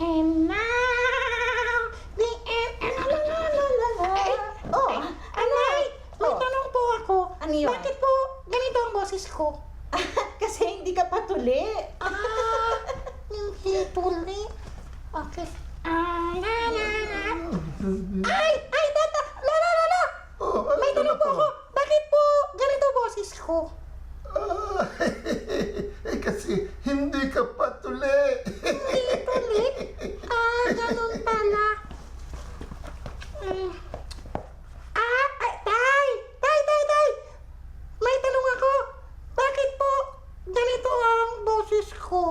And now, the end. Oh, Anay, may Oh. tanong po ako. Ano yun? Bakit po ganito ang boses ko? kasi hindi ka patuli. Hindi tuli. Okay. La la la. Ay! Ay! Tata! La la la la! May tanong po ako. Bakit po ganito boses ko? Kasi hindi ka patuli. Hindi tuli? Ganun pala. Ay! Tay! Tay! Tay! Tay! May tanong ako. Bakit po ganito ang boses ko?